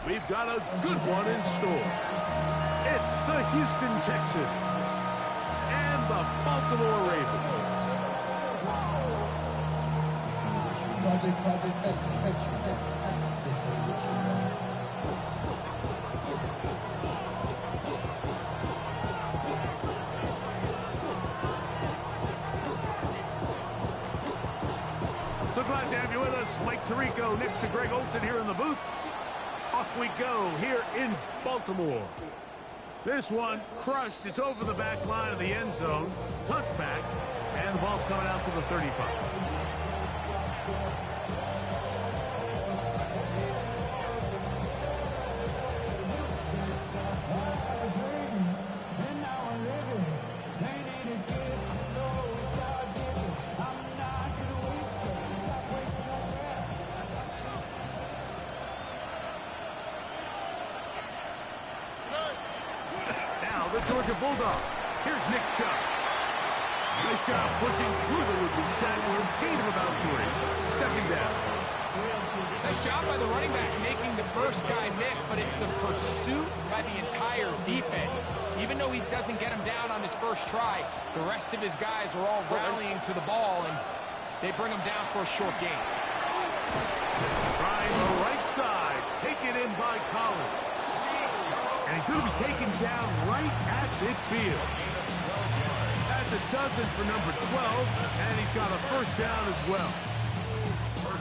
we've got a good one in store. It's the Houston Texans and the Baltimore Ravens. So glad to have you with us. Mike Tirico next to Greg Olsen here in the booth. Off we go here in Baltimore. This one crushed. It's over the back line of the end zone. Touchback. And the ball's coming out to the 35. The Georgia Bulldog. Here's Nick Chubb. Nice job pushing through the would-be tackler. Gain of about 3. Second down. Nice job by the running back making the first guy miss, but it's the pursuit by the entire defense. Even though he doesn't get him down on his first try, the rest of his guys are all rallying to the ball, and they bring him down for a short gain. Trying the right side. Taken in by Collins. And he's going to be taken down right at midfield. That's a dozen for number 12, and he's got a first down as well.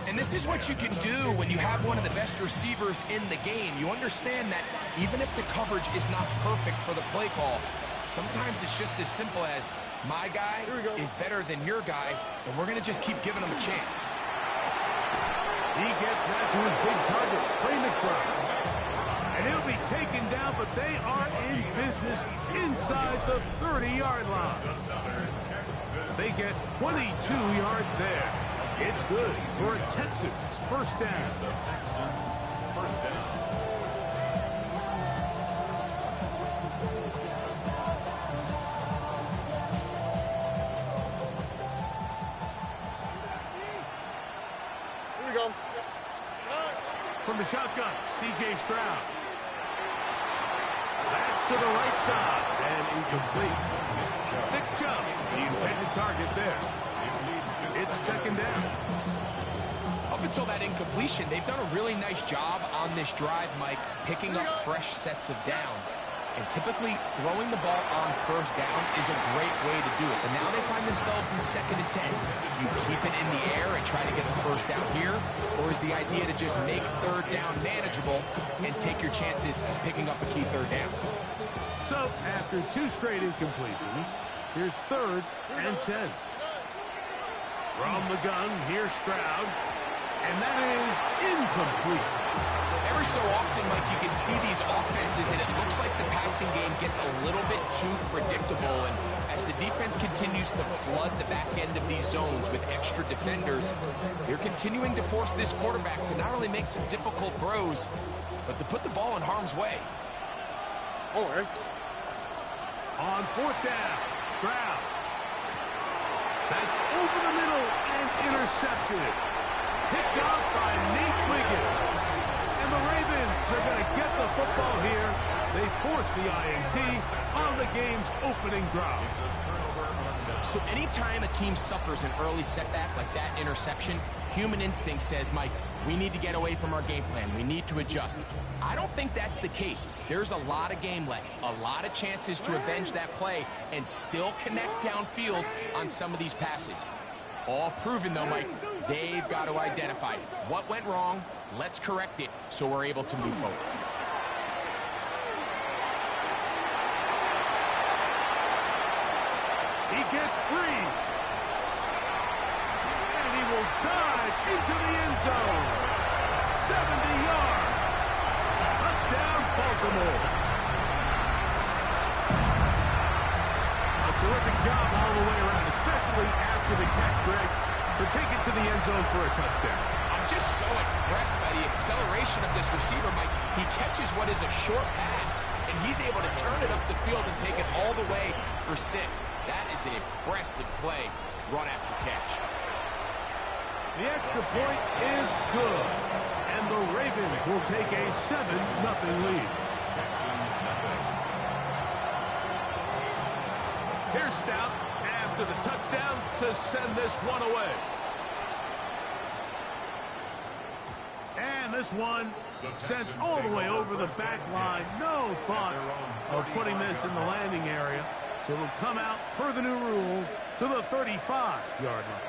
And this is what you can do when you have one of the best receivers in the game. You understand that even if the coverage is not perfect for the play call, sometimes it's just as simple as my guy is better than your guy, and we're going to just keep giving him a chance. He gets that to his big target, Trey McBride. And he'll be taken down, but they are in business inside the 30-yard line. They get 22 yards there. It's good for a Texans first down. Here we go. From the shotgun, C.J. Stroud. That's to the right side, and incomplete. Nick Chubb, the intended target there. It's second down. Up until that incompletion, they've done a really nice job on this drive, Mike, picking up fresh sets of downs. And typically, throwing the ball on first down is a great way to do it. But now they find themselves in 2nd and 10. Do you keep it in the air and try to get the first down here? Or is the idea to just make third down manageable and take your chances picking up a key third down? So, after 2 straight incompletions, here's 3rd and 10. From the gun, here's Stroud. And that is incomplete. Every so often, Mike, you can see these offenses, and it looks like the passing game gets a little bit too predictable. And as the defense continues to flood the back end of these zones with extra defenders, they're continuing to force this quarterback to not only make some difficult throws, but to put the ball in harm's way. All right. On 4th down, Stroud. That's over the middle and intercepted. Picked off by Nate Wiggins. And the Ravens are going to get the football here. They force the INT on the game's opening drive. So anytime a team suffers an early setback like that interception, human instinct says, Mike, we need to get away from our game plan. We need to adjust. I don't think that's the case. There's a lot of game left, a lot of chances to avenge that play and still connect downfield on some of these passes. All proven, though, Mike, they've got to identify what went wrong. Let's correct it so we're able to move forward. He gets free. And he will dive into the end zone. 70 yards. Touchdown, Baltimore. A terrific job all the way around, especially after the catch, Greg, to take it to the end zone for a touchdown. I'm just so impressed by the acceleration of this receiver, Mike. He catches what is a short pass, and he's able to turn it up the field and take it all the way for 6. That is an impressive play, run after catch. The extra point is good, and the Ravens will take a 7-0 lead. Here's Stout after the touchdown to send this one away. And this one sent all the way over the back line. No thought of putting this in the landing area. So it'll come out, per the new rule, to the 35-yard line.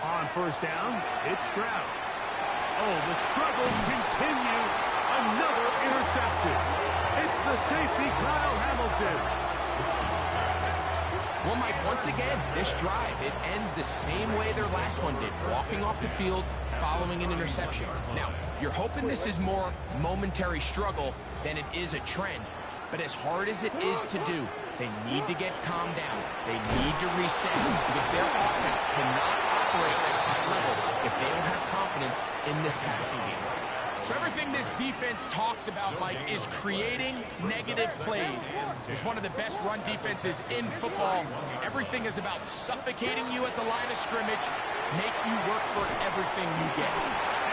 On first down, it's Stroud. Oh, the struggles continue. Another interception. It's the safety, Kyle Hamilton. Well, Mike, once again, this drive, it ends the same way their last one did, walking off the field, following an interception. Now, you're hoping this is more momentary struggle than it is a trend. But as hard as it is to do, they need to get calmed down. They need to reset because their offense cannot operate at a high level if they don't have confidence in this passing game. So everything this defense talks about, Mike, is creating negative plays. It's one of the best run defenses in football. Everything is about suffocating you at the line of scrimmage, make you work for everything you get.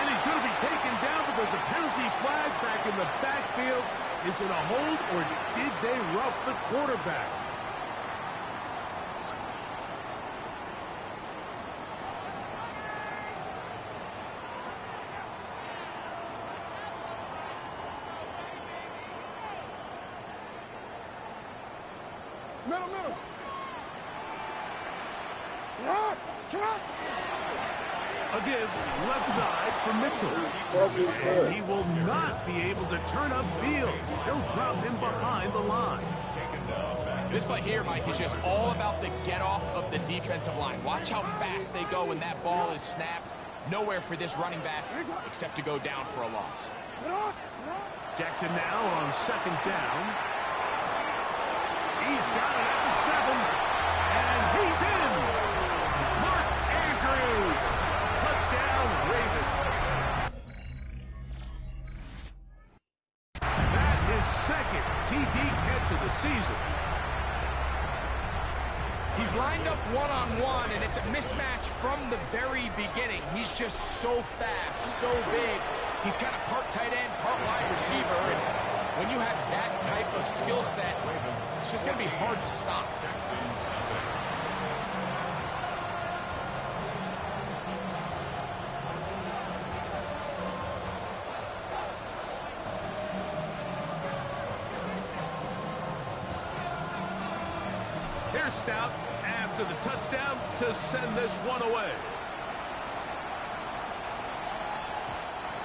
And he's going to be taken down, but there's a penalty flag back in the backfield. Is it a hold, or did they rough the quarterback? Middle. A give left side for Mitchell. And he will not be able to turn upfield. He'll drop him behind the line. This play here, Mike, is just all about the get-off of the defensive line. Watch how fast they go when that ball is snapped. Nowhere for this running back except to go down for a loss. Jackson now on second down. He's got it at the 7. And he's in. Mark Andrews. Touchdown, Ravens. That his second TD catch of the season. He's lined up one-on-one, and it's a mismatch from the very beginning. He's just so fast, so big. He's kind of part tight end, part wide receiver. And when you have that type of skill set, it's just going to be hard to stop. Here's Stout after the touchdown to send this one away.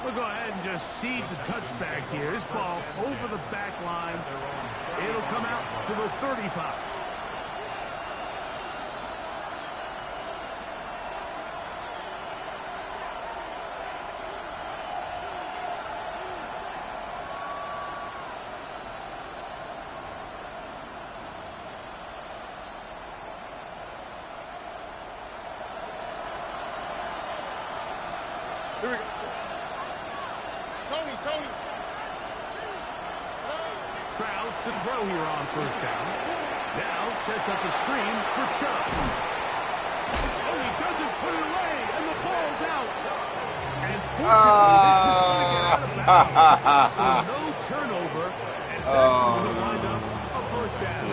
We'll go ahead and just cede the touchback here. This ball over the back line. It'll come out to the 35. Here we go. Tony. Stroud to throw here on first down. Now sets up a screen for Chubb. Oh, he doesn't put it away, and the ball's out. And fortunately, this is going to get out of bounds. So no turnover, and that's going to wind up a first down.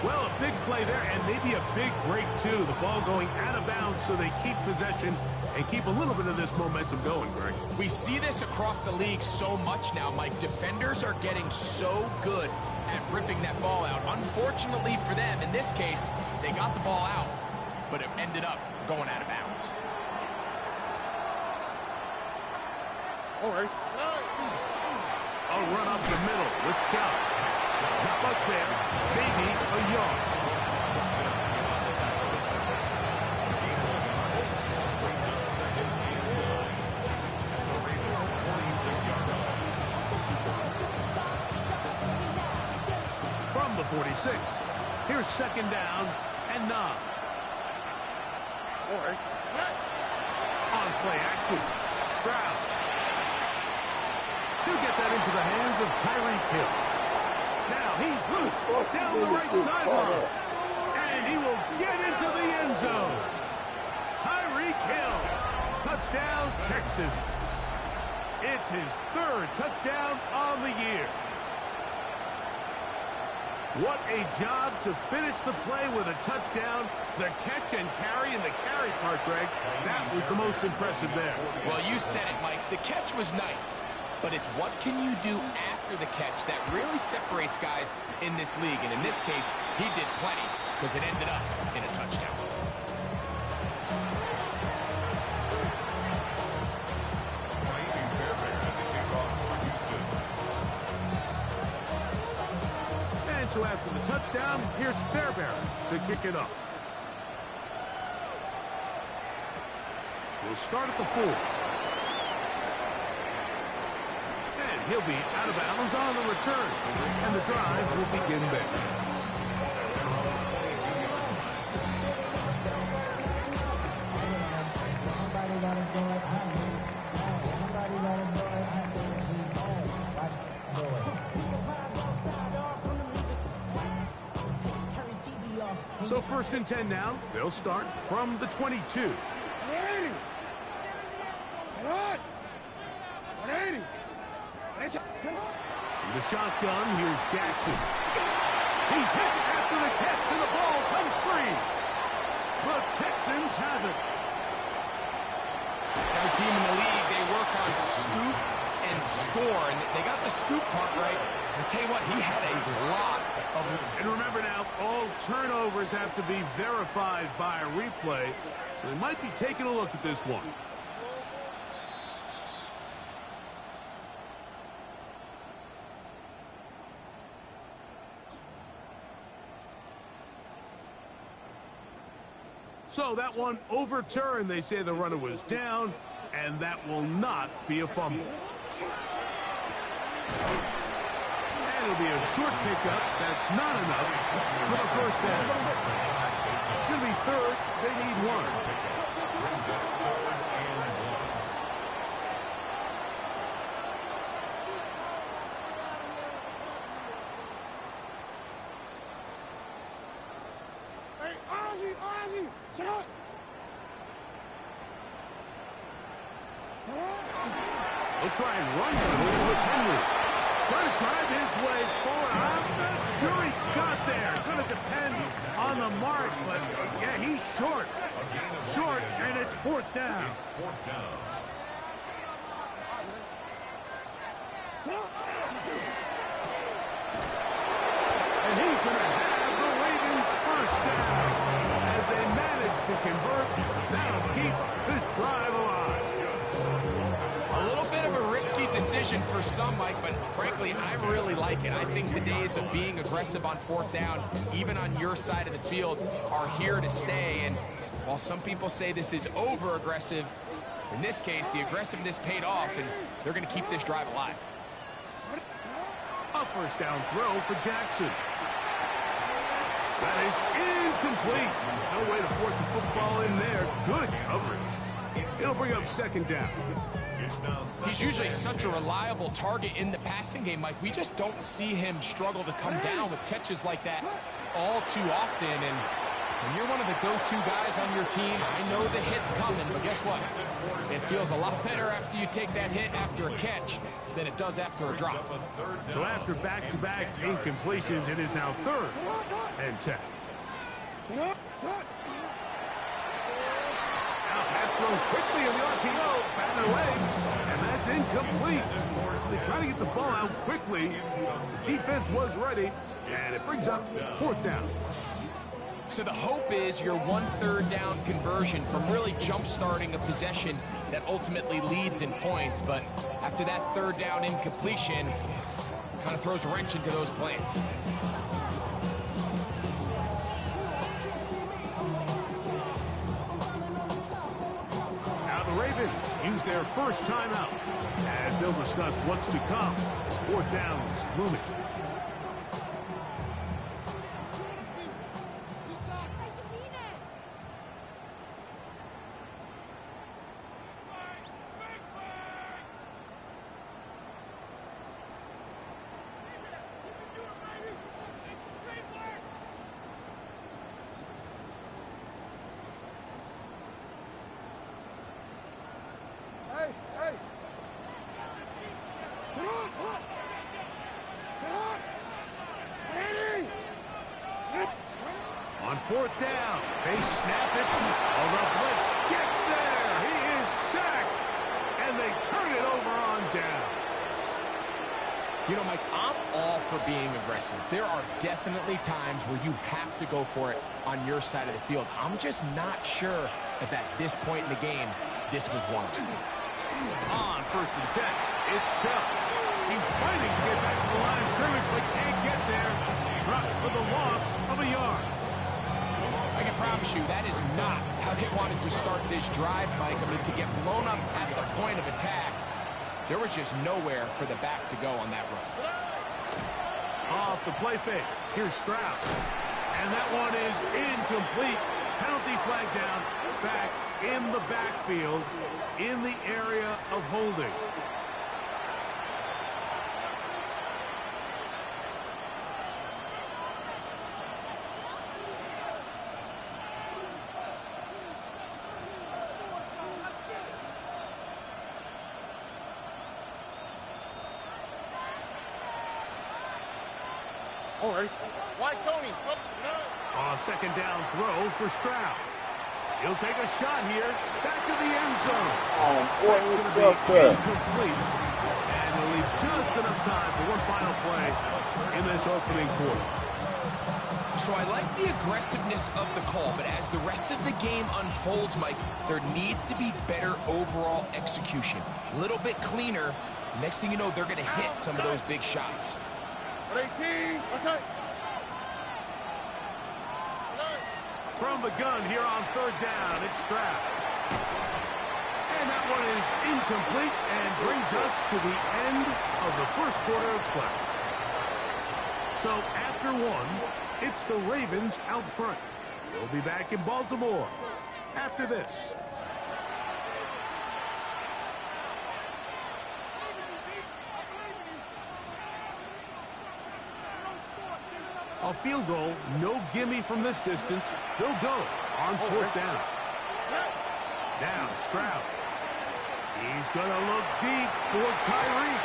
Well, a big play there, and maybe a big break, too. The ball going out of bounds, so they keep possession and keep a little bit of this momentum going, Greg. We see this across the league so much now, Mike. Defenders are getting so good at ripping that ball out. Unfortunately for them, in this case, they got the ball out, but it ended up going out of bounds. All right. A run up the middle with Chubb. Not much there. Maybe a yard. From the 46. Here's second down and 9. All right. On play action. Stroud. He'll get that into the hands of Tyreek Hill. Now he's loose down the right sideline. And he will get into the end zone. Tyreek Hill. Touchdown, Texans. It's his third touchdown on the year. What a job to finish the play with a touchdown. The catch and carry and the carry part, Greg, that was the most impressive there. Well, you said it, Mike. The catch was nice, but it's what can you do after the catch that really separates guys in this league. And in this case, he did plenty because it ended up in a touchdown. So after the touchdown, here's Fairbairn to kick it up. He'll start at the 4. And he'll be out of bounds on the return. And the drive will begin there. So 1st and 10 now. They'll start from the 22. 180. What? 180. In the shotgun, here's Jackson. He's hit after the catch, and the ball comes free. The Texans have it. Every team in the league, they work on scoop and score, and they got the scoop part right. I tell you what, he had a lot of... And remember now, all turnovers have to be verified by a replay, so they might be taking a look at this one. So that one overturned. They say the runner was down, and that will not be a fumble. It'll be a short pickup. That's not enough for the first down. It's going to be 3rd. They need 1. Hey, Ozzy, shut up. They'll try and run for this with Henry. Trying to drive his way forward. I'm not sure he got there. It's going to depend on the mark, but yeah, he's short. Short, and it's 4th down. And he's going to have the Ravens' 1st down as they manage to convert. That'll keep this drive alive. A little bit of a risky decision for some, Mike, but frankly, I really like it. I think the days of being aggressive on 4th down, even on your side of the field, are here to stay. And while some people say this is over-aggressive, in this case, the aggressiveness paid off, and they're going to keep this drive alive. A 1st down throw for Jackson. That is incomplete. No way to force the football in there. Good coverage. It'll bring up 2nd down. He's usually such a reliable target in the passing game, Mike. We just don't see him struggle to come down with catches like that all too often. And when you're one of the go-to guys on your team, I know the hit's coming, but guess what? It feels a lot better after you take that hit after a catch than it does after a drop. So after back-to-back incompletions, it is now 3rd and 10. Thrown quickly in the RPO, batted away, and that's incomplete. They try to get the ball out quickly. The defense was ready, and it brings up 4th down. So the hope is your 1/3 down conversion from really jump-starting a possession that ultimately leads in points. But after that 3rd down incompletion, kind of throws a wrench into those plans. Ravens use their first timeout as they'll discuss what's to come as 4th down is looming. On fourth down, they snap it. Oh, the blitz gets there. He is sacked, and they turn it over on down. You know, Mike, I'm all for being aggressive. There are definitely times where you have to go for it on your side of the field. I'm just not sure if at this point in the game, this was one of them. On first and 10, it's Chubb. He's fighting to get back to the line of scrimmage, but can't get there. Dropped for the loss of a yard. I can promise you that is not how they wanted to start this drive, Mike. I mean, to get blown up at the point of attack, there was just nowhere for the back to go on that run. Off the play fake. Here's Stroud. And that one is incomplete. Penalty flag down. Back in the backfield in the area of holding. All right. Why, Tony? Second down throw for Stroud. He'll take a shot here. Back to the end zone. Oh, boy, what's up there? Incomplete. And he'll leave just enough time for one final play in this opening quarter. So I like the aggressiveness of the call, but as the rest of the game unfolds, Mike, there needs to be better overall execution. A little bit cleaner. Next thing you know, they're going to hit some of those big shots. 18. What's that? From the gun here on third down, it's Stroud. And that one is incomplete and brings us to the end of the first quarter of play. So after one, it's the Ravens out front. We'll be back in Baltimore after this. A field goal, no gimme from this distance. They'll go on fourth down. Now Stroud. He's going to look deep for Tyree.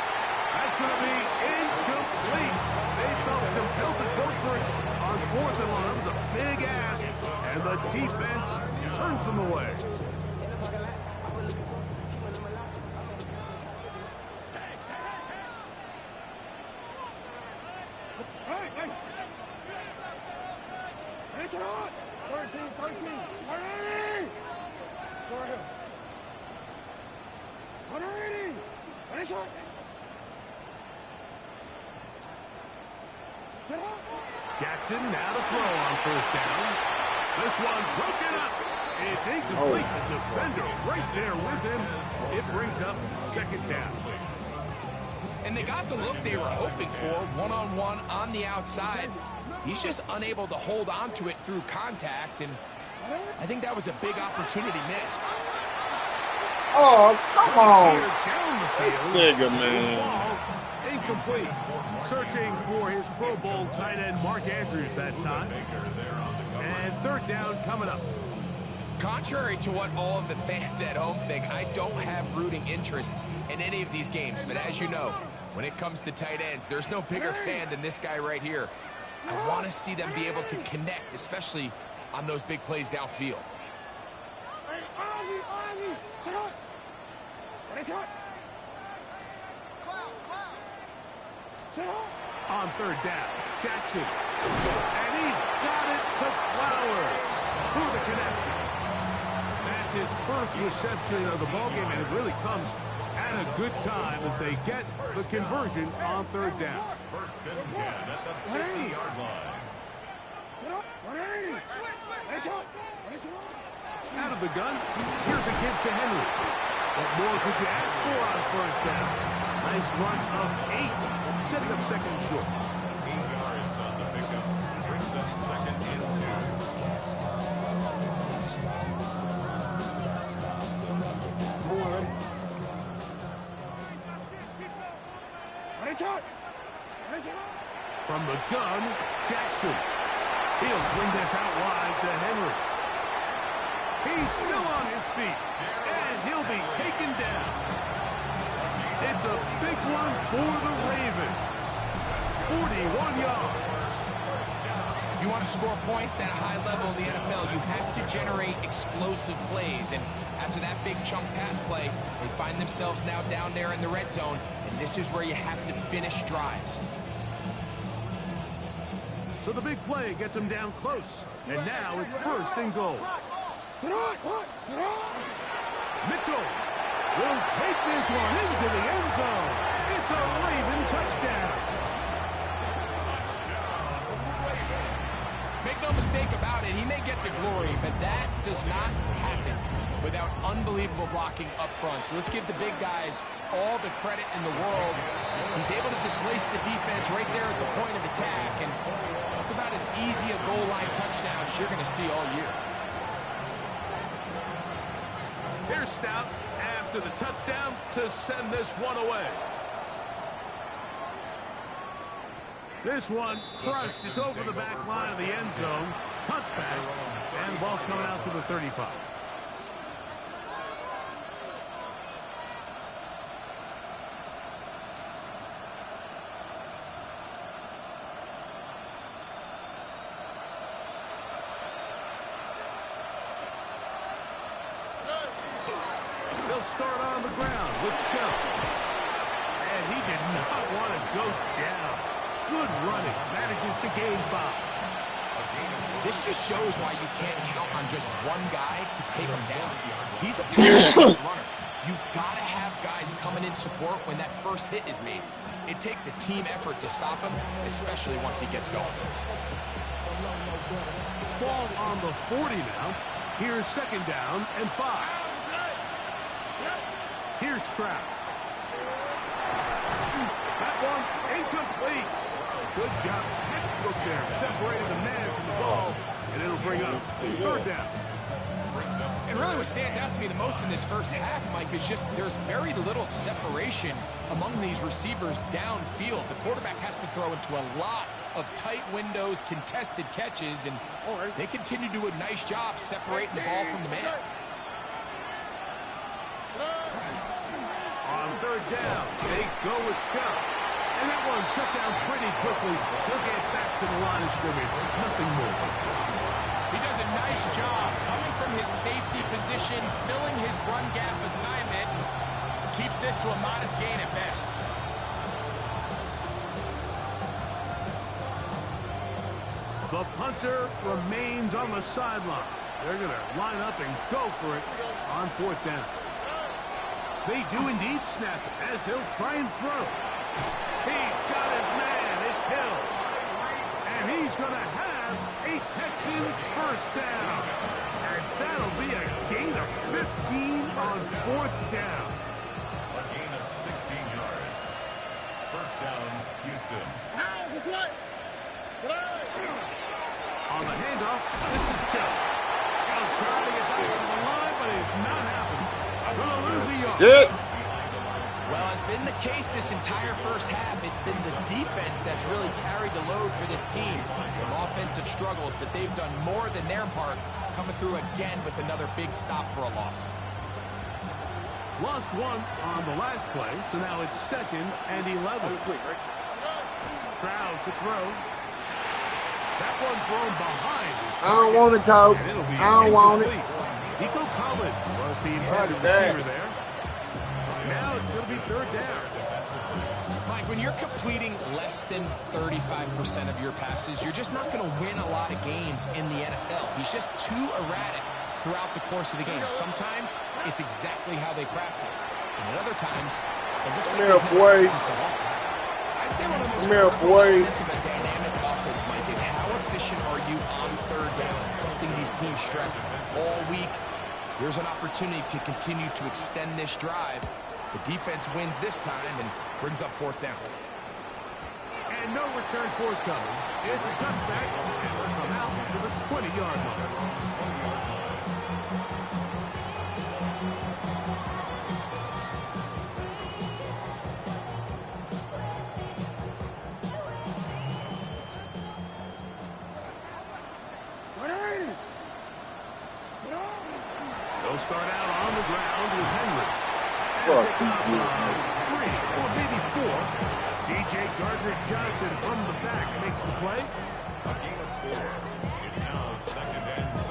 That's going to be incomplete. They felt compelled to go for it on fourth and one. That was a big ask, and the defense turns them away. Hey. 13. Ready? Go ahead. 180. Ready, shot. Jackson now to throw on first down. This one broken up. It's incomplete. The defender right there with him. It brings up second down. And they got the look they were hoping for, one-on-one on the outside. He's just unable to hold on to it through contact, and I think that was a big opportunity missed. Oh, come on. Down the This field. nigga, man. Ball incomplete. Searching for his Pro Bowl tight end Mark Andrews that time. And third down coming up. Contrary to what all of the fans at home think, I don't have rooting interest in any of these games. But as you know, when it comes to tight ends, there's no bigger fan than this guy right here. I want to see them be able to connect, especially on those big plays downfield. Hey, Ozzy. Sit up. Ready, shot. Sit up. On third down, Jackson. And he's got it to Flowers for the connection. That's his first reception of the ballgame, and it really comes at a good time as they get the conversion on third down. First and 10 at the 50-yard line. Sit up. 180. Ready, shot. Out of the gun, here's a give to Henry. What more could you ask for on first down? Nice run of 8, setting up second and short. 8 yards on the pickup. Brings up second and 2. Ready, shot. From the gun, Jackson. He'll swing this out wide to Henry. He's still on his feet, and he'll be taken down. It's a big one for the Ravens. 41 yards. If you want to score points at a high level in the NFL, you have to generate explosive plays. And after that big chunk pass play, they find themselves now down there in the red zone. And this is where you have to finish drives. So the big play gets him down close. And now it's first and goal. Mitchell will take this one into the end zone. It's a Raven touchdown. Make no mistake about it, he may get the glory, but that does not happen without unbelievable blocking up front. So let's give the big guys all the credit in the world. He's able to displace the defense right there at the point of attack, and that's about as easy a goal line touchdown as you're going to see all year. Here's Stout after the touchdown to send this one away. This one crushed. It's over the back line of the end zone. Touchback. And the ball's coming out to the 35. They'll start on the ground with Chubb. And he did not want to go down. Good running. Manages to gain 5. This just shows why you can't count on just one guy to take him down. He's a powerful runner. You got to have guys coming in support when that first hit is made. It takes a team effort to stop him, especially once he gets going. Ball on the 40 now. Here's second down and 5. Here's Stroud. That one incomplete. Good job. Textbook there. Separated the man from the ball, and it'll bring up third down. And really what stands out to me the most in this first half, Mike, is just there's very little separation among these receivers downfield. The quarterback has to throw into a lot of tight windows, contested catches, and they continue to do a nice job separating the ball from the man. On third down, they go with Chubb. And that one shut down pretty quickly. He'll get back to the line of scrimmage. Nothing more. He does a nice job coming from his safety position, filling his run gap assignment. Keeps this to a modest gain at best. The punter remains on the sideline. They're going to line up and go for it on fourth down. They do indeed snap it as they'll try and throw. He got his man. It's Hill. And he's going to have a Texans first down. And that'll be a gain of 15 on fourth down. A gain of 16 yards. First down, Houston. On the handoff, this is Chubb. He'll try to get back to the line, but it's not happening. Going to lose a yard. Good. Well, it's been the case this entire first half. It's been the defense that's really carried the load for this team. Some offensive struggles, but they've done more than their part, coming through again with another big stop for a loss. Lost one on the last play, so now it's second and 11. Stroud to throw. That one thrown behind. I don't want it, coach. I don't want it. Nico Collins was the intended receiver there. Now it's going to be third down. Mike, when you're completing less than 35% of your passes, you're just not going to win a lot of games in the NFL. He's just too erratic throughout the course of the game. Sometimes it's exactly how they practiced. And at other times, it looks like they've never practiced at all. I'd say one of the most critical elements of a dynamic offense, Mike, is how efficient are you on third down? It's something these teams stress all week. Here's an opportunity to continue to extend this drive. The defense wins this time and brings up fourth down. And no return forthcoming. It's a touchback, and we'll come out to the 20-yard line. They'll start out on the ground with Henry. Fuck, or maybe 4. C.J. Gardner-Johnson from the back makes the play. A gain of 4. It's now 2nd and 6.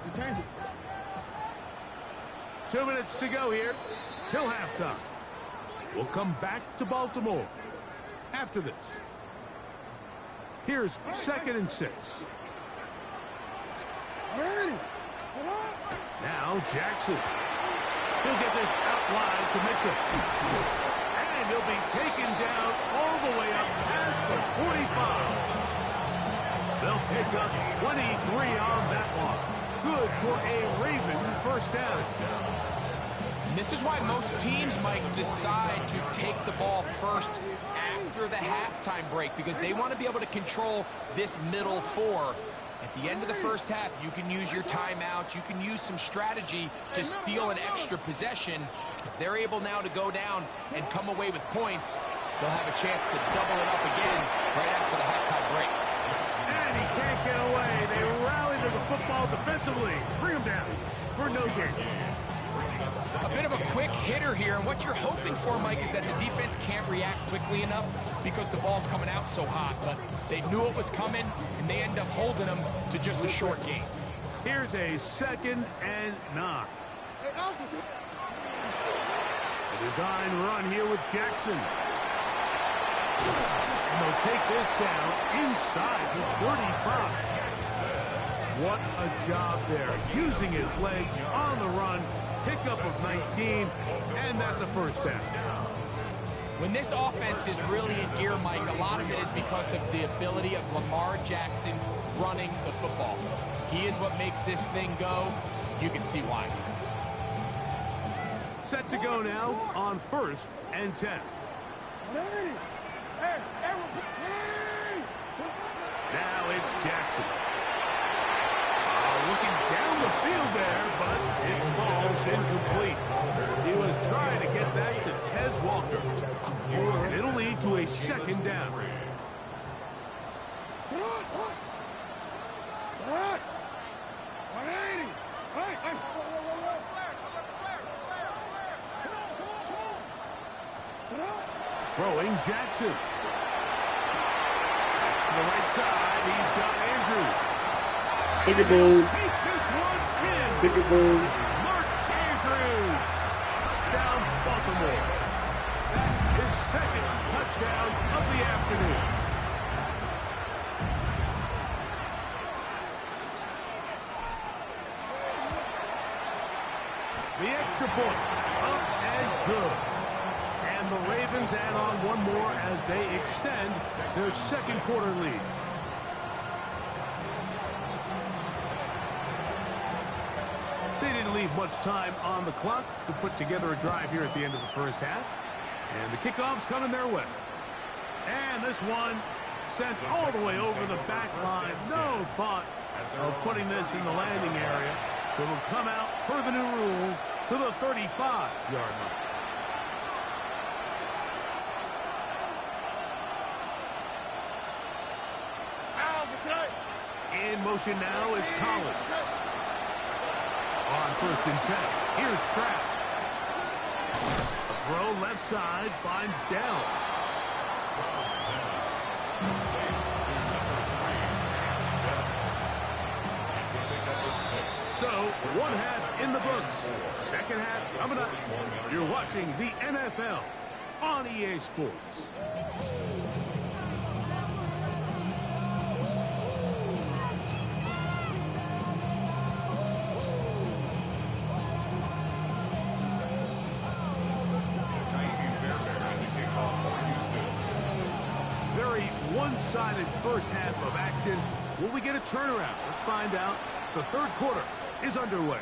Return it. 2 minutes to go here till halftime. We'll come back to Baltimore after this. Here's 2nd and 6. Ready. Now Jackson. He'll get this out wide to Mitchell. And he'll be taken down all the way up past the 45. They'll pick up 23 on that one. Good for a Raven first down. And this is why most teams might decide to take the ball first after the halftime break, because they want to be able to control this middle 4. At the end of the first half, you can use your timeout. You can use some strategy to steal an extra possession. If they're able now to go down and come away with points, they'll have a chance to double it up again right after the halftime break. And he can't get away. They rally to the football defensively. Bring him down for no gain. A bit of a quick hitter here, and what you're hoping for, Mike, is that the defense can't react quickly enough because the ball's coming out so hot. But they knew it was coming, and they end up holding them to just a short gain. Here's a 2nd and 9. Hey, officer. A design run here with Jackson. And they'll take this down inside the 35. What a job there. Using his legs on the run. Pickup of 19, and that's a first down. When this offense is really in gear, Mike, a lot of it is because of the ability of Lamar Jackson running the football. He is what makes this thing go. You can see why. Set to go now on 1st and 10. Ready. Hey, Now it's Jackson. Looking down the field there, but it falls incomplete. He was trying to get that to Tez Walker. And it'll lead to a 2nd down. Throwing Jackson. That's to the right side. He's got Andrews. Peekaboo. Take this one in. Peekaboo. Mark Andrews. Down Baltimore. That is 2nd touchdown of the afternoon. The extra point. Up and good. And the Ravens add on one more as they extend their 2nd quarter lead. They didn't leave much time on the clock to put together a drive here at the end of the first half. And the kickoff's coming their way. And this one sent all the way over the back line. No thought of putting this in the landing area. So it'll come out, per the new rule, to the 35-yard line. In motion now, it's Collins. On 1st and 10, here's Stroud. A throw left side, finds down. So, 1 half in the books. 2nd half coming up. You're watching the NFL on EA Sports. Very one-sided first half of action. Will we get a turnaround? Let's find out. The 3rd quarter is underway.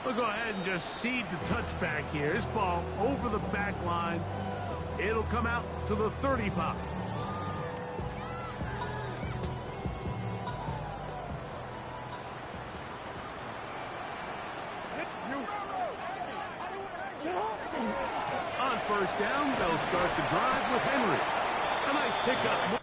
We'll go ahead and just cede the touchback here. This ball over the back line. It'll come out to the 35. On first down, they'll start the drive with Henry. A nice pickup.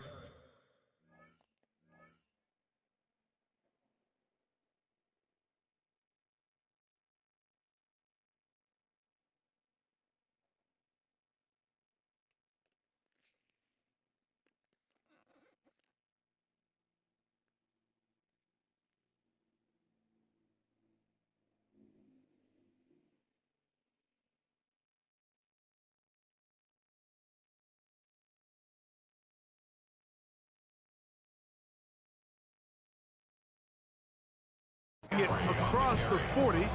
It across the 40.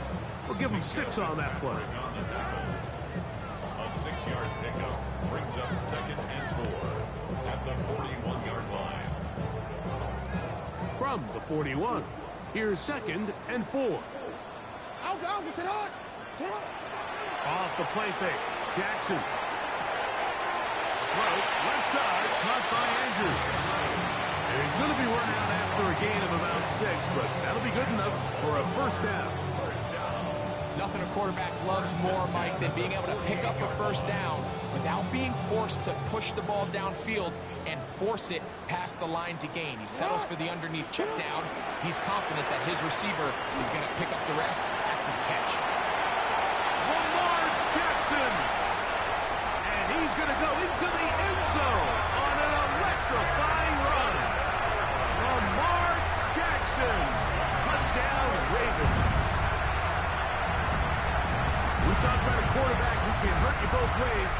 We'll give him 6 on that play. A 6-yard pickup brings up 2nd and 4 at the 41-yard line. From the 41, here's 2nd and 4. Off the play fake, Jackson. Throw, left side, caught by Andrews. He's going to be run out after a gain of about 6, but that'll be good enough for a first down. Nothing a quarterback loves more, Mike, than being able to pick up a first down without being forced to push the ball downfield and force it past the line to gain. He settles for the underneath check down. He's confident that his receiver is going to pick up the rest after the catch. Lamar Jackson. And he's going to go into the end zone on an electrifying run. Lamar Jackson. Touchdown, Ravens. We talk about a quarterback who can hurt you both ways.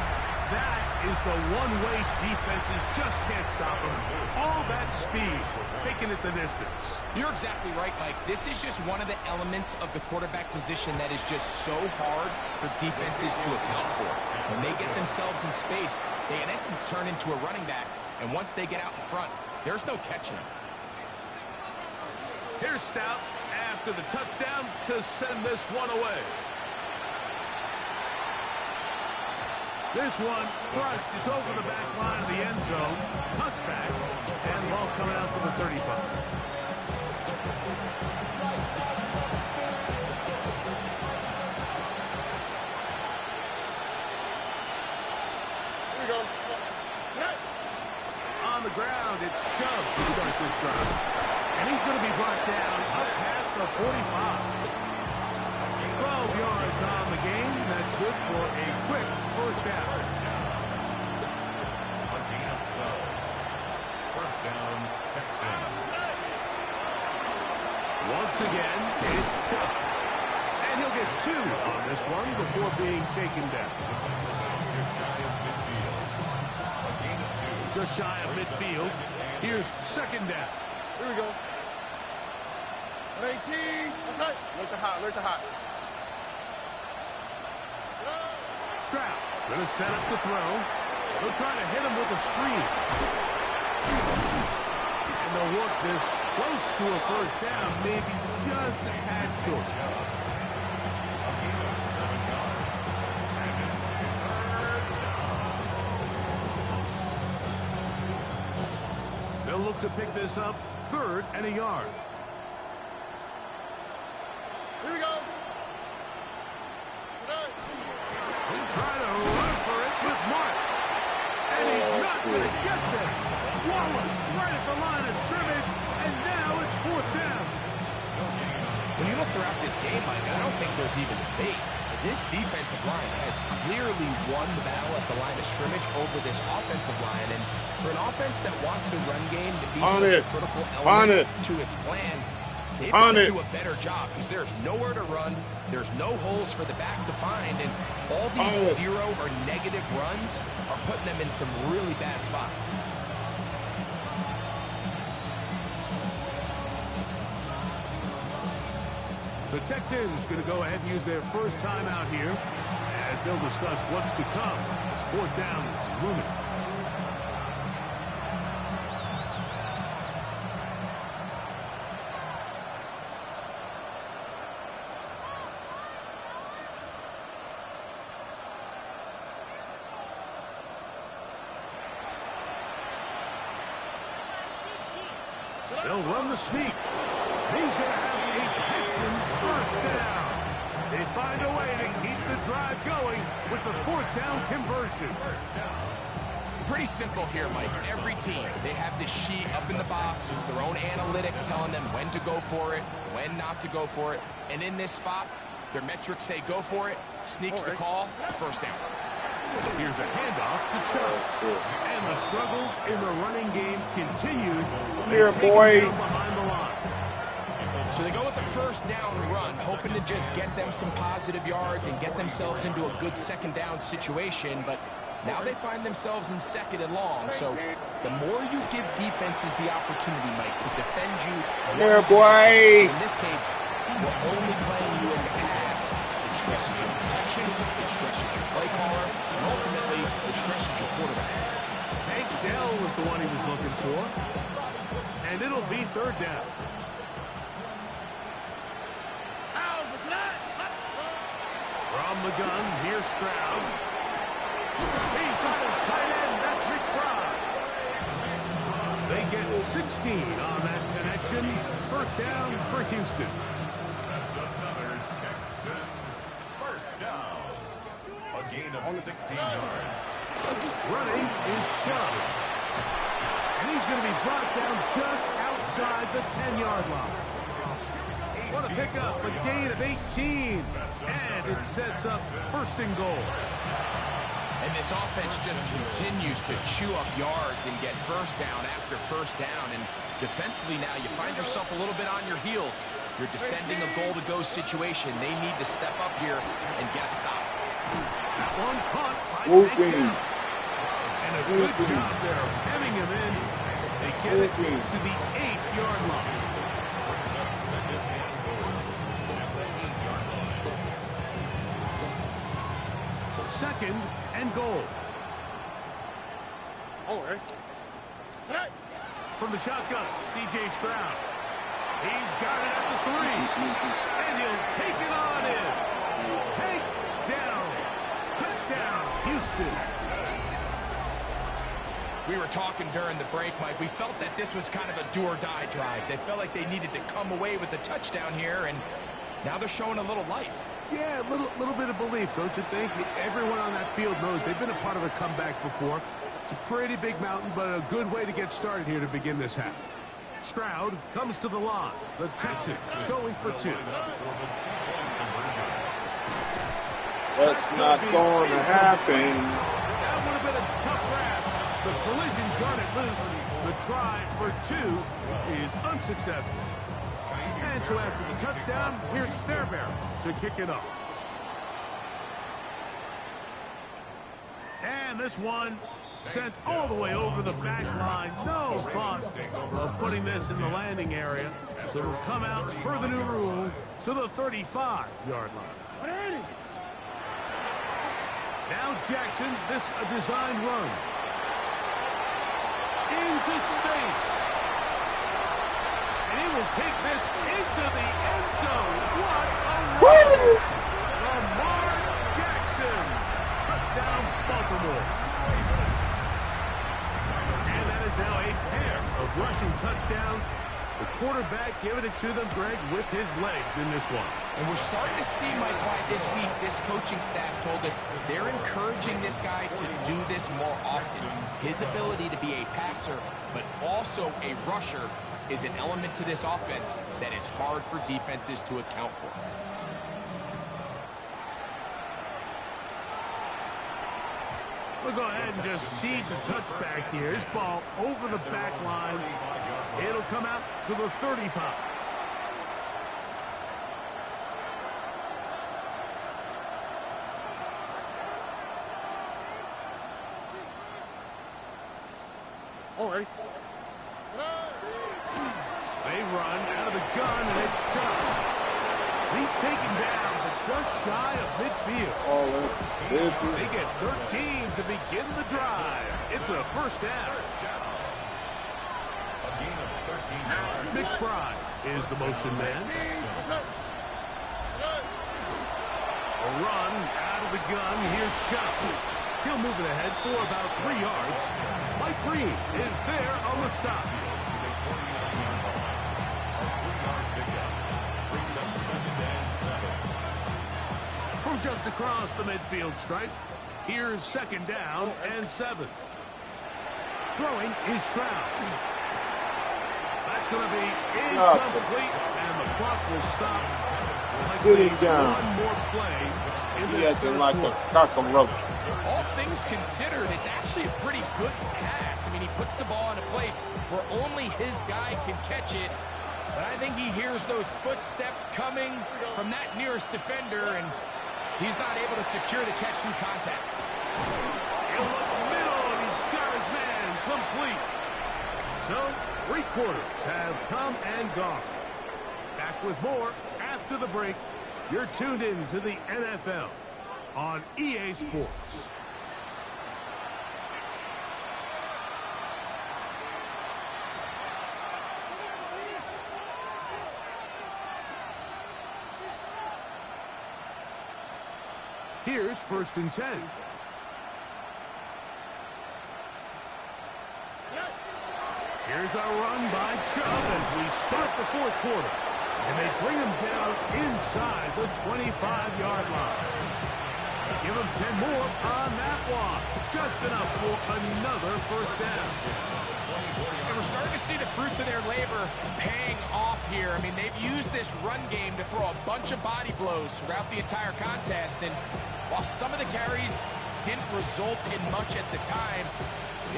That is the one-way defenses just can't stop him. All that speed, taking it the distance. You're exactly right, Mike. This is just one of the elements of the quarterback position that is just so hard for defenses to account for. When they get themselves in space, they in essence turn into a running back, and once they get out in front, there's no catching them. Here's Stout after the touchdown to send this one away. This one crushed. It's over the back line of the end zone. Touchback. And the ball's coming out to the 35. Here we go. On the ground, it's Chubb to start this drive. And he's going to be brought down up past the 45. 12 yards on the game. That's good for a quick first down. A gain of 12. First down, Texans. Once again, it's Chubb. And he'll get 2 on this one before being taken down. Just shy of midfield. A gain of 2. Just shy of midfield. Here's second down. Here we go. 18. That's it. Look to hot. Look to hot. Stroud going to set up the throw. They'll try to hit him with a screen. And they'll work this close to a first down, maybe just a tad short. A gain of 7 yards. And it's 3rd down. They'll look to pick this up 3rd and a yard. Here we go. He'll try to run for it with Marks. And he's not going to get this. Waller right at the line of scrimmage, and now it's 4th down. When you look throughout this game, Mike, I don't think there's even debate. This defensive line has clearly won the battle at the line of scrimmage over this offensive line. And for an offense that wants the run game to be such a critical element to its plan, they've got to do a better job because there's nowhere to run. There's no holes for the back to find. And all these 0 or negative runs are putting them in some really bad spots. The Texans going to go ahead and use their first time out here as they'll discuss what's to come as 4th down is looming. They'll run the sneak. He's going to have a Texans first down. They find a way to keep the drive drive going with the 4th down conversion. Pretty simple here, Mike. Every team, they have this sheet up in the box. It's their own analytics telling them when to go for it, when not to go for it. And in this spot, their metrics say go for it, sneaks the call, 1st down. Here's a handoff to Chubb. And the struggles in the running game continued. Here, boys. Behind the line. So they go with a 1st down run, hoping to just get them some positive yards and get themselves into a good 2nd down situation. But now they find themselves in 2nd and long. So the more you give defenses the opportunity, Mike, to defend you. Here, boy. So in this case, we're only playing you in the pass. It stresses your protection, it stresses your play caller, and ultimately, it stresses your quarterback. Tank Dell was the one he was looking for. And it'll be 3rd down. From the gun, here's Stroud. He's got his tight end, that's McBride. They get 16 on that connection. 1st down for Houston. That's another Texans 1st down. A gain of 16 yards. Running is Chubb. And he's going to be brought down just outside the 10-yard line. What a pickup, a gain of 18. And it sets up 1st and goal. And this offense just continues to chew up yards and get 1st down after 1st down. And defensively now, you find yourself a little bit on your heels. You're defending a goal-to-go situation. They need to step up here and get a stop. That one caught by Swooping. And a good job there of hemming him in. They get it to the 8-yard line. Brings up 2nd and goal at the 8-yard line. 2nd and goal. From the shotgun, C.J. Stroud. He's got it at the 3. And he'll take it on in. Take down. Touchdown, Houston. We were talking during the break, Mike. We felt that this was kind of a do-or-die drive. They felt like they needed to come away with a touchdown here, and now they're showing a little life. Yeah, a little bit of belief, don't you think? Everyone on that field knows they've been a part of a comeback before. It's a pretty big mountain, but a good way to get started here to begin this half. Stroud comes to the line. The Texans going for 2. That's not going to happen. That would have been a tough grasp. The collision jarred it loose. The try for 2 is unsuccessful. And so after the touchdown, here's Fairbairn to kick it off. And this one sent all the way over the back line. No thought of putting this in the landing area. So it'll come out per the new rule to the 35-yard line. Now Jackson, this a designed run. Into space. And he will take this into the end zone. What a run! Lamar Jackson. Touchdown, Baltimore. And that is now a pair of rushing touchdowns. The quarterback giving it to them, Greg, with his legs in this one. And we're starting to see, Mike, why this week this coaching staff told us they're encouraging this guy to do this more often. His ability to be a passer, but also a rusher, is an element to this offense that is hard for defenses to account for. We'll go ahead and just seed the touchback here. This ball over the back line. It'll come out to the 35. All right. They run out of the gun, and it's Chubb. He's taken down, but just shy of midfield. They get 13 to begin the drive. It's a 1st down. A gain of 13 yards. McBride is the motion man. A run out of the gun. Here's Chubb. He'll move it ahead for about 3 yards. Mike Green is there on the stop. From just across the midfield stripe. Here's 2nd down and 7. Throwing is Stroud. That's going to be incomplete, and the clock will stop. Sitting down. One more play in He this acting third like quarter. a cockroach. All things considered, it's actually a pretty good pass. I mean, he puts the ball in a place where only his guy can catch it. But I think he hears those footsteps coming from that nearest defender, and he's not able to secure the catch through contact. In the middle, and he's got his man complete. So, 3 quarters have come and gone. Back with more after the break. You're tuned in to the NFL on EA Sports. Here's 1st and 10. Here's a run by Chubb as we start the 4th quarter. And they bring him down inside the 25-yard line. Give him 10 more on that one. Just enough for another 1st down. And we're starting to see the fruits of their labor paying off here. I mean, they've used this run game to throw a bunch of body blows throughout the entire contest. And while some of the carries didn't result in much at the time,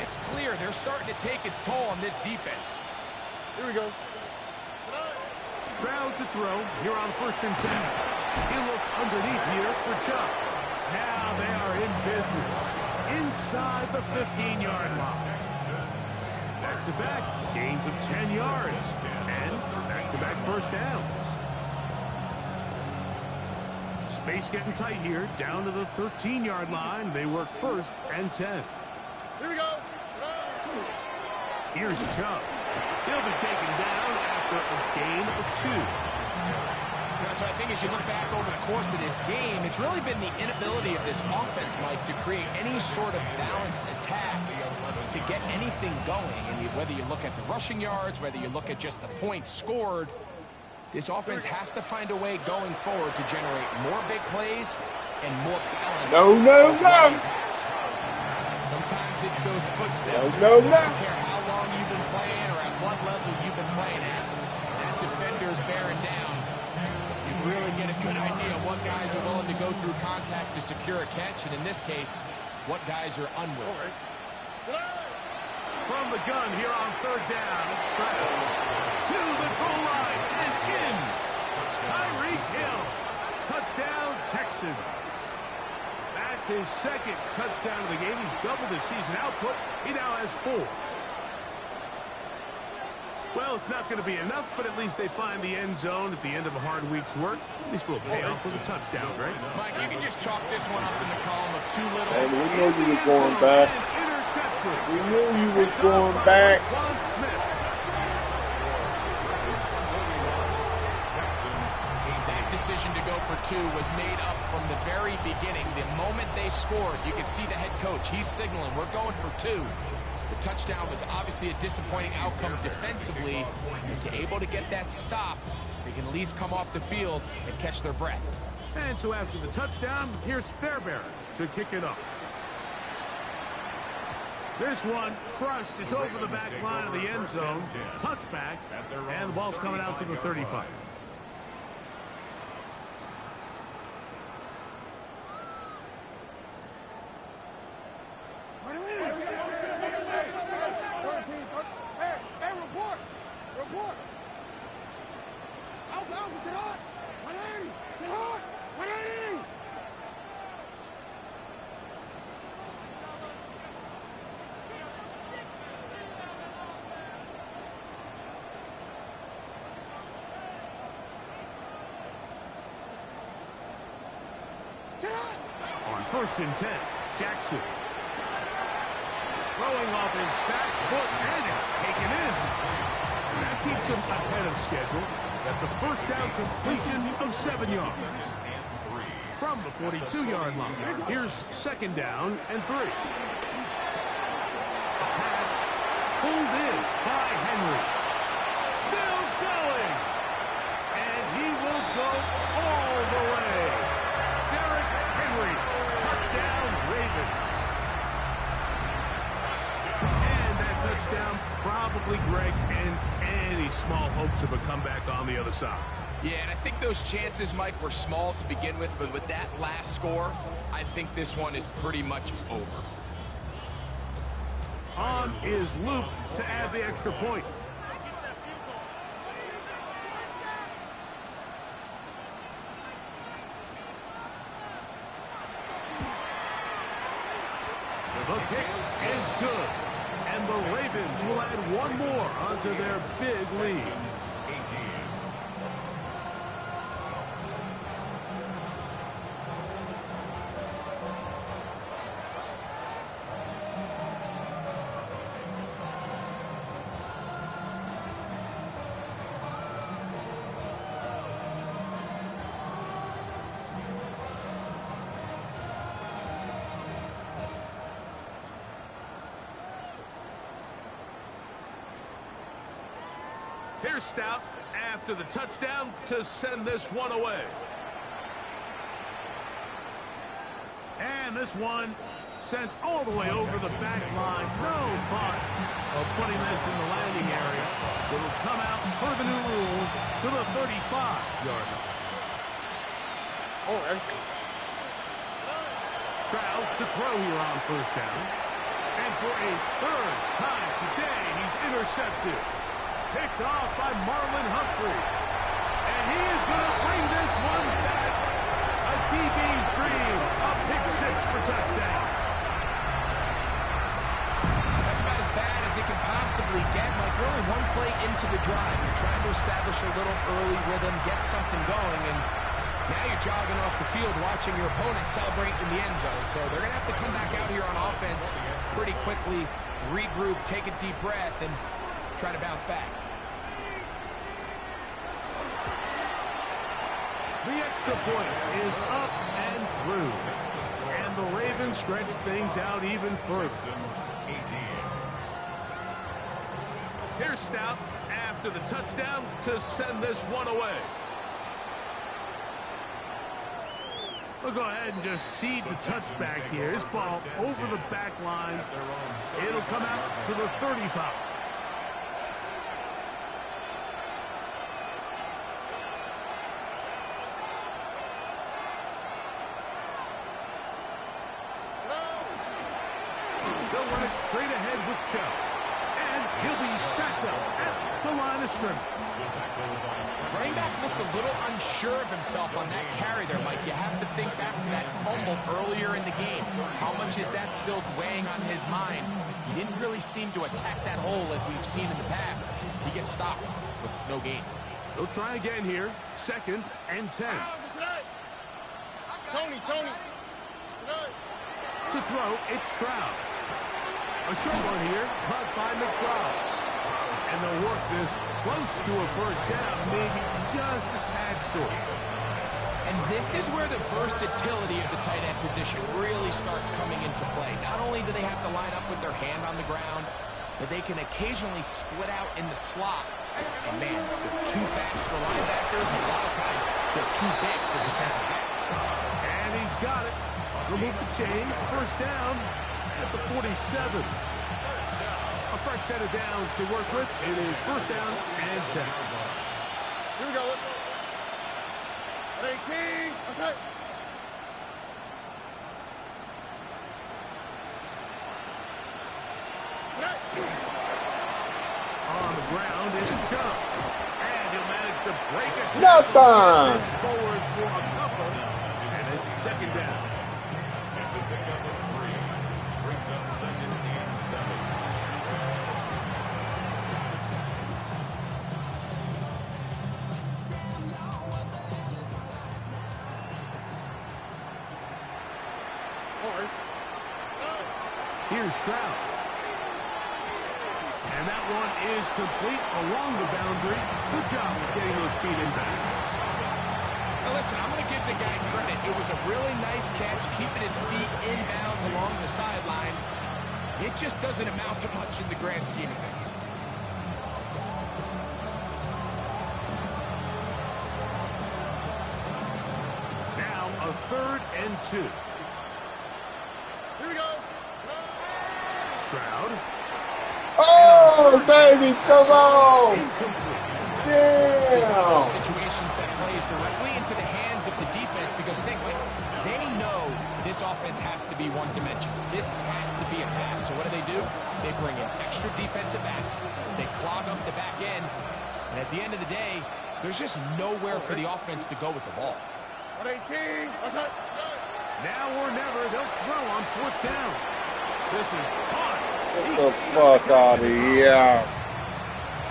it's clear they're starting to take its toll on this defense. Here we go. Stroud to throw here on 1st and 10. He'll look underneath here for Chubb. Now they are in business inside the 15-yard line. Back-to-back gains of 10 yards and back-to-back 1st downs. Space getting tight here down to the 13-yard line. They work 1st and 10. Here we go. Here's Chubb. He'll be taken down after a gain of 2. So I think as you look back over the course of this game, it's really been the inability of this offense, Mike, to create any sort of balanced attack to get anything going. And whether you look at the rushing yards, whether you look at just the points scored, this offense has to find a way going forward to generate more big plays and more balance. No. Sometimes it's those footsteps. No. I don't care how long you've been playing or at what level you've been playing at. That defender's bearing down. You really get a good idea of what guys are willing to go through contact to secure a catch, and in this case, what guys are unwilling. From the gun here on 3rd down, Stroud to the goal line and in. Tyreek Hill. Touchdown, Texans. That's his 2nd touchdown of the game. He's doubled his season output. He now has 4. Well, it's not going to be enough, but at least they find the end zone at the end of a hard week's work. At least a little payoff with a touchdown, right? Mike, you can just chalk this one up in the column of too little. And we knew you were going back. Intercepted. We knew you were going back. Von Smith. That decision to go for 2 was made up from the very beginning. The moment they scored, you could see the head coach. He's signaling, we're going for 2. The touchdown was obviously a disappointing outcome defensively. But to able to get that stop, they can at least come off the field and catch their breath. And so after the touchdown, here's Fairbairn to kick it up. This one crushed. It's over the back line of the end zone. Touchback. And the ball's coming out to the 35. Hey, report. Alpha, sit hard. 180. Sit hard. 180. On 1st and 10, Jackson. Throwing off his back foot, and it's taken in. And that keeps him ahead of schedule. That's a 1st down completion of 7 yards. From the 42-yard line, here's 2nd down and 3. A pass pulled in by Henry. Still going. And he will go all the way. Derrick quickly, Greg, ends any small hopes of a comeback on the other side. Yeah, and I think those chances, Mike, were small to begin with, but with that last score, I think this one is pretty much over. On is Luke to add the extra point. The kick is good, and the Ravens will add one more onto their big lead. Here's Stout after the touchdown to send this one away. And this one sent all the way over the back line. No thought of putting this in the landing area. So it'll come out per the new rule to the 35-yard line. Stroud to throw here on first down. And for a third time today, he's intercepted. Picked off by Marlon Humphrey. And he is going to bring this one back. A DB's dream. A pick six for touchdown. That's about as bad as it can possibly get. Like, you're only one play into the drive. You're trying to establish a little early rhythm, get something going, and now you're jogging off the field watching your opponent celebrate in the end zone. So they're going to have to come back out here on offense pretty quickly, regroup, take a deep breath, and try to bounce back. The extra point is up and through. And the Ravens stretch things out even further. Here's Stout after the touchdown to send this one away. We'll go ahead and just seed the touchback here. This ball over the back line. It'll come out to the 35. They'll run it straight ahead with Chubb. And he'll be stacked up at the line of scrimmage. Running back looked a little unsure of himself on that carry there, Mike. You have to think back to that fumble earlier in the game. How much is that still weighing on his mind? He didn't really seem to attack that hole like we've seen in the past. He gets stopped with no gain. They'll try again here. 2nd and 10. Tony. To throw, it's Stroud. A short one here, caught by McBride. And they'll work this close to a first down, maybe just a tad short. And this is where the versatility of the tight end position really starts coming into play. Not only do they have to line up with their hand on the ground, but they can occasionally split out in the slot. And man, they're too fast for linebackers, and a lot of times they're too big for defensive backs. And he's got it. Remove the chains, first down at the 47. A fresh set of downs to work with. It is first down and 10. Here we go. 18. Okay. On the ground is Chubb. And he'll manage to break a Nothing. forward for a couple. And it's second down. It's a pickup of 3. Brings up 2nd and 7. Here's Stroud. And that one is complete along the boundary. Good job of getting those feet in back. Now listen, I'm going to give the guy credit. It was a really nice catch, keeping his feet inbounds along the sidelines. It just doesn't amount to much in the grand scheme of things. Now a 3rd and 2. Here we go. Stroud. Oh! on, baby. Come on. Just one of those Damn. situations that plays directly into the hands of the defense because they know this offense has to be one-dimensional. This has to be a pass. So what do? They bring in extra defensive backs. They clog up the back end. And at the end of the day, there's just nowhere for the offense to go with the ball. Now or never, they'll throw on 4th down. This is hot. Get the fuck out of here.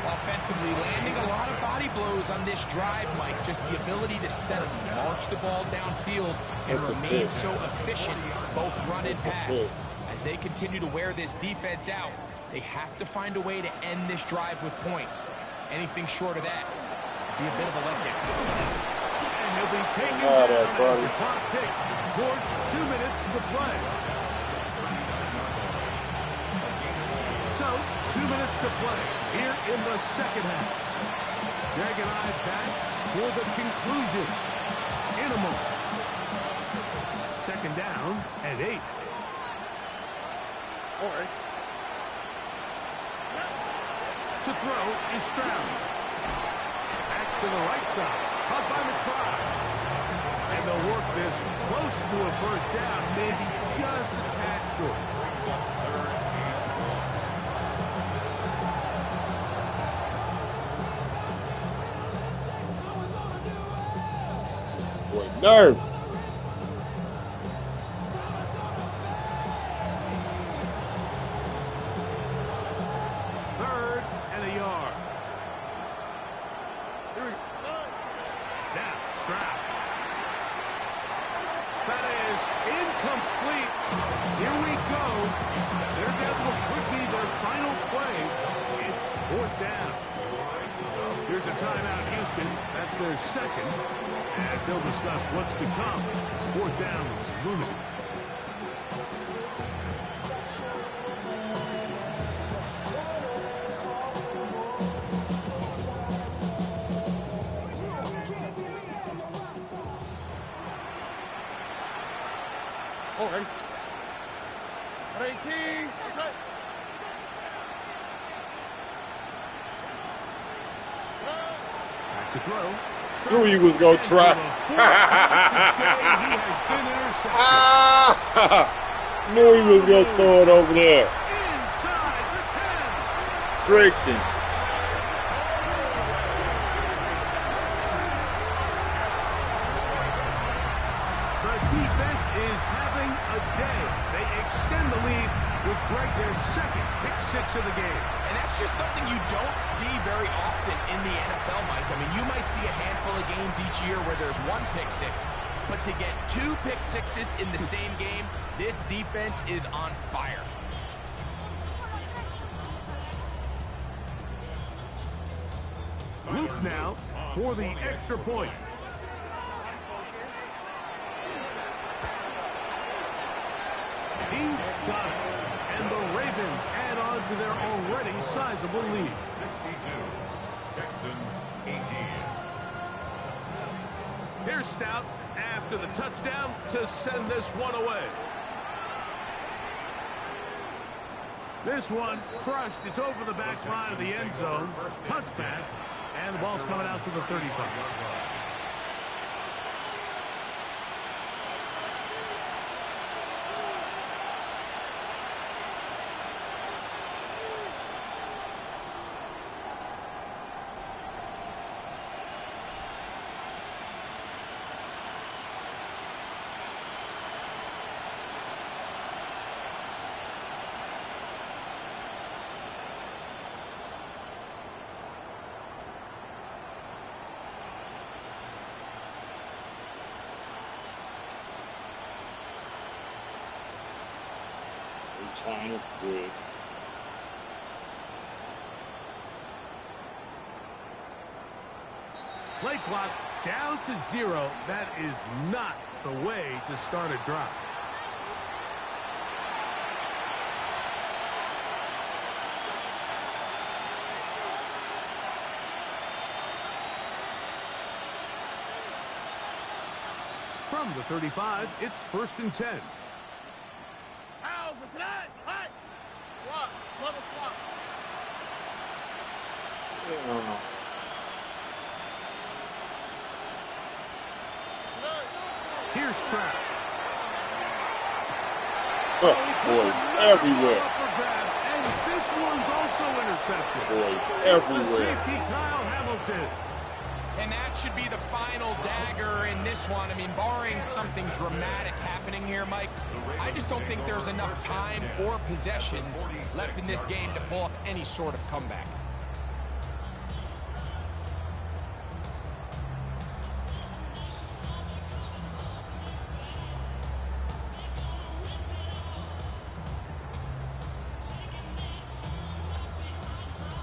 Offensively landing a lot of body blows on this drive, Mike. Just the ability to steadily march the ball downfield and That's a remain pick. so efficient, both run and That's a pass. pick. As they continue to wear this defense out, they have to find a way to end this drive with points. Anything short of that would be a bit of a letdown. And he'll be taken Got down it, as buddy. the clock ticks towards 2 minutes to play. So, 2 minutes to play here in the second half. Greg and I back for the conclusion in a moment. Second down and 8. To throw is Stroud. Back to the right side. Caught by McBride. And they'll work this close to a first down, maybe just a tad short. Boy, nerve. Third and a yard. Now, Stroud. That is incomplete. Here we go. They're down to a quickie, their final play. It's 4th down. Here's a timeout, Houston. That's their second. As they'll discuss what's to come. This 4th down is looming. Back to throw. Knew he was going to try. Knew he was going to throw it over there. Inside the 10. Tricked him. The defense is having a day. They extend the lead with Greg their second pick 6 of the game. And that's just something you don't see very often in the NFL, Mike. I mean, you might see a handful of games each year where there's 1 pick 6. But to get 2 pick 6s in the same game, this defense is on fire. Luke now for the extra point. He's got it. And the Ravens add on to their already sizable lead. 62. Texans 18. Here's Stout after the touchdown to send this one away. This one crushed. It's over the back line of the end zone. Touchback. And the ball's coming out to the 35. Trying to quit. Play clock down to 0. That is not the way to start a drive. From the 35, it's 1st and 10. Here's Stroud. Oh, boys everywhere. For grabs, and this one's also intercepted. Boys The everywhere. safety, Kyle Hamilton. And that should be the final dagger in this one. I mean, barring something dramatic happening here, Mike, I just don't think there's enough time or possessions left in this game to pull off any sort of comeback.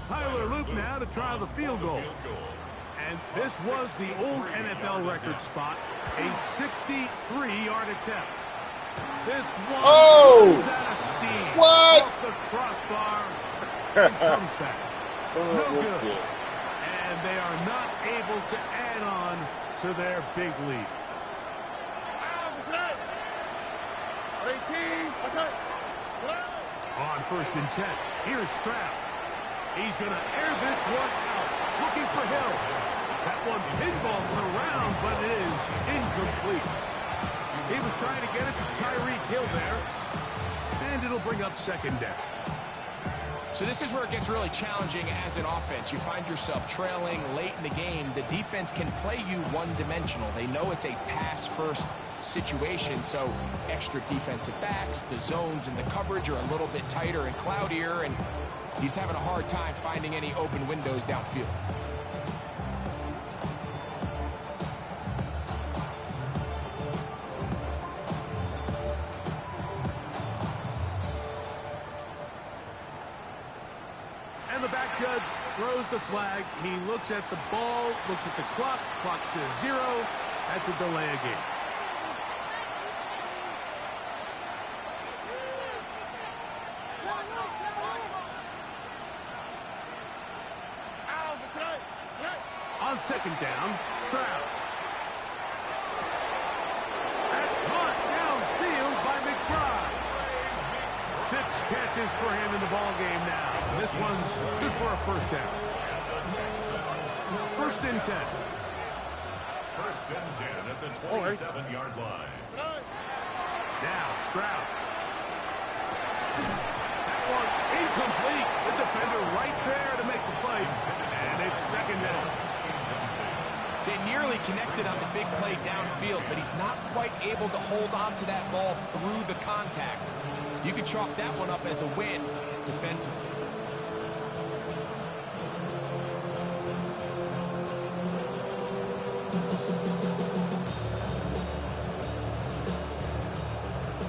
Tyler Luke now to try the field goal. And this was the old NFL record spot, a 63-yard attempt. This one runs out of steam. What? Off the crossbar and comes back. No good. And they are not able to add on to their big lead. On 1st and 10, here's Stroud. He's going to air this one out, looking for Hill. That one pinballs around, but it is incomplete. He was trying to get it to Tyreek Hill there, and it'll bring up 2nd down. So this is where it gets really challenging as an offense. You find yourself trailing late in the game. The defense can play you one-dimensional. They know it's a pass-first situation, so extra defensive backs, the zones and the coverage are a little bit tighter and cloudier, and he's having a hard time finding any open windows downfield. And the back judge throws the flag. He looks at the ball, looks at the clock. Clock says 0. That's a delay of game. On 2nd down, Stroud. That's caught downfield by McBride. 6 catches for him in the ball game now. This one's good for a 1st down. 1st and 10. 1st and 10 at the 27-yard line. Now Stroud. That one incomplete. The defender right there to make the play. And it's 2nd down. They nearly connected on the big play downfield, but he's not quite able to hold on to that ball through the contact. You could chalk that one up as a win defensively.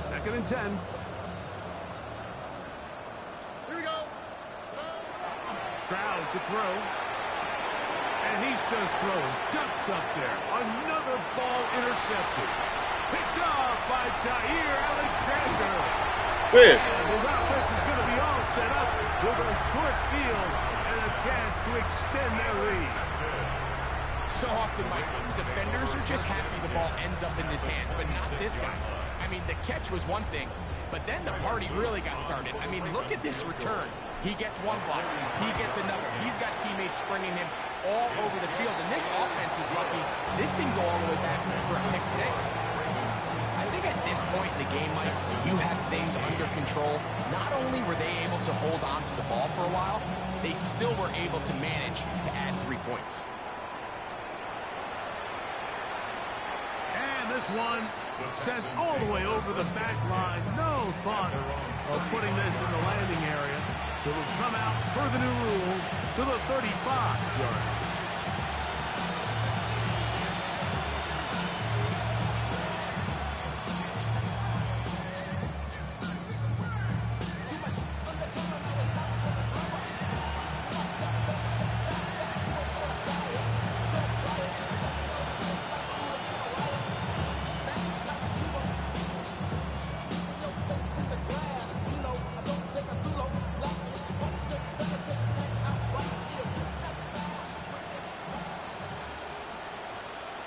Second and 10. Here we go. Stroud to throw. And he's just throwing ducks up there. Another ball intercepted. Picked off by Jair Alexander. Bitch. And his offense is going to be all set up with a short field and a chance to extend their lead. So often, Mike, defenders are just happy the ball ends up in his hands, but not this guy. I mean, the catch was one thing, but then the party really got started. I mean, look at this return. He gets one block. He gets another. He's got teammates springing him all over the field, and this offense is lucky. This thing go all the way back for a pick 6. I think at this point in the game, Mike, you have things under control. Not only were they able to hold on to the ball for a while, they still were able to manage to add 3 points. And this one sent all the way over the back line. No thought of putting this in the landing area. So it'll come out per the new rule to the 35-yard.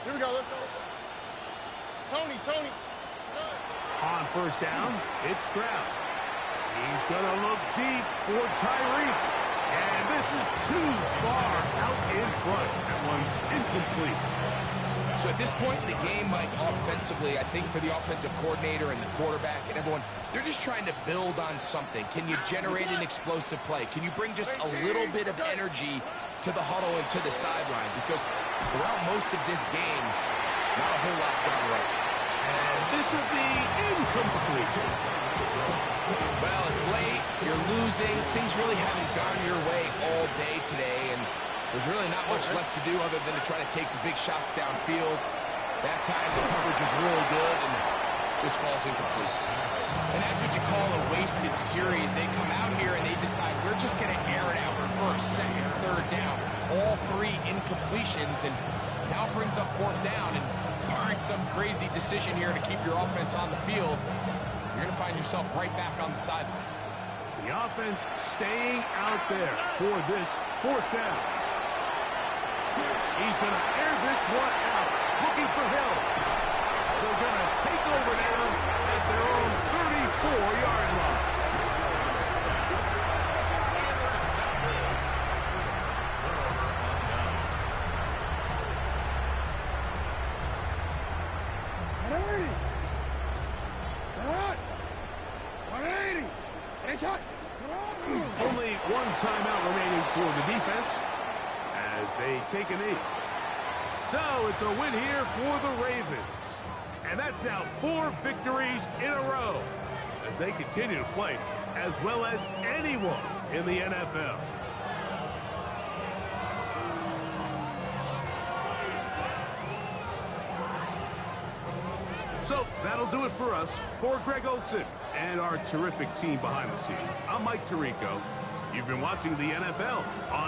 Here we go. Let's go. Tony. On 1st down, it's Stroud. He's going to look deep for Tyreek. And this is too far out in front. That one's incomplete. So at this point in the game, Mike, offensively, I think for the offensive coordinator and the quarterback and everyone, they're just trying to build on something. Can you generate an explosive play? Can you bring just a little bit of energy to the huddle and to the sideline? Because throughout most of this game, not a whole lot's gone right. And this will be incomplete. Well, it's late. You're losing. Things really haven't gone your way all day today, and there's really not much left to do other than to try to take some big shots downfield. That time, the coverage is really good, and just falls incomplete. And that's what you call a wasted series. They come out here and they decide, we're just going to air it out first, second, third down. All three incompletions, and now it brings up fourth down. And barring some crazy decision here to keep your offense on the field, you're going to find yourself right back on the sideline. The offense staying out there for this fourth down. He's going to air this one out, looking for Hill. So they're going to take over now at their own 34-yard line. Only one timeout remaining for the defense as they take a knee. So it's a win here for the Ravens. And that's now 4 victories in a row as they continue to play as well as anyone in the NFL. So that'll do it for us. For Greg Olson and our terrific team behind the scenes, I'm Mike Tirico. You've been watching the NFL on